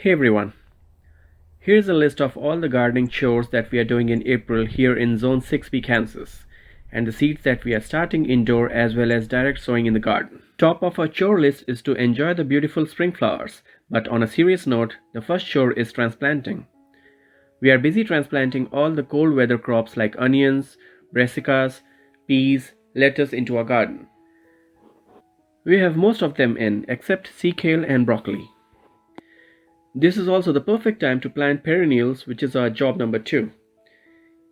Hey everyone, here's a list of all the gardening chores that we are doing in April here in Zone 6B, Kansas, and the seeds that we are starting indoor as well as direct sowing in the garden. Top of our chore list is to enjoy the beautiful spring flowers, but on a serious note, the first chore is transplanting. We are busy transplanting all the cold weather crops like onions, brassicas, peas, lettuce into our garden. We have most of them in except sea kale and broccoli. This is also the perfect time to plant perennials, which is our job number 2.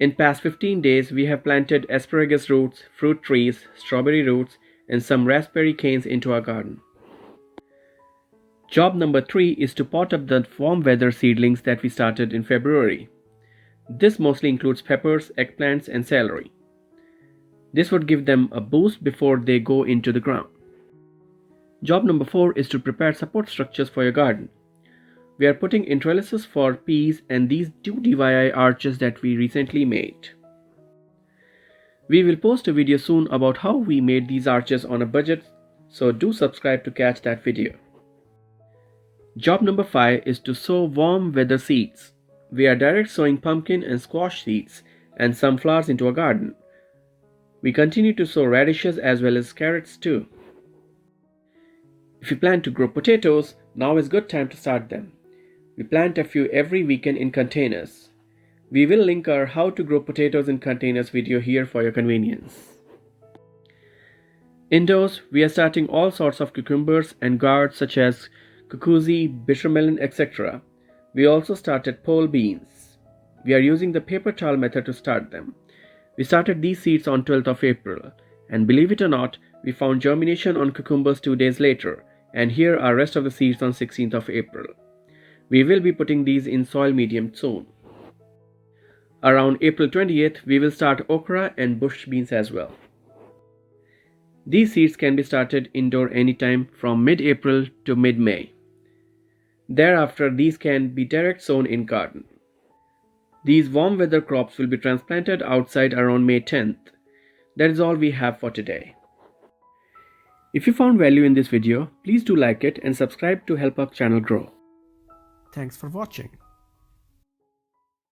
In past 15 days, we have planted asparagus roots, fruit trees, strawberry roots, and some raspberry canes into our garden. Job number 3 is to pot up the warm weather seedlings that we started in February. This mostly includes peppers, eggplants, and celery. This would give them a boost before they go into the ground. Job number 4 is to prepare support structures for your garden. We are putting in trellises for peas and these 2 DIY arches that we recently made. We will post a video soon about how we made these arches on a budget, so do subscribe to catch that video. Job number 5 is to sow warm weather seeds. We are direct sowing pumpkin and squash seeds and some flowers into our garden. We continue to sow radishes as well as carrots too. If you plan to grow potatoes, now is a good time to start them. We plant a few every weekend in containers. We will link our how to grow potatoes in containers video here for your convenience. Indoors, we are starting all sorts of cucumbers and gourds such as cucuzzi, bittermelon, etc. We also started pole beans. We are using the paper towel method to start them. We started these seeds on 12th of April, and believe it or not, we found germination on cucumbers 2 days later, and here are rest of the seeds on 16th of April. We will be putting these in soil medium soon. Around April 20th, we will start okra and bush beans as well. These seeds can be started indoor anytime from mid-April to mid-May. Thereafter, these can be direct sown in garden. These warm weather crops will be transplanted outside around May 10th. That is all we have for today. If you found value in this video, please do like it and subscribe to help our channel grow. Thanks for watching.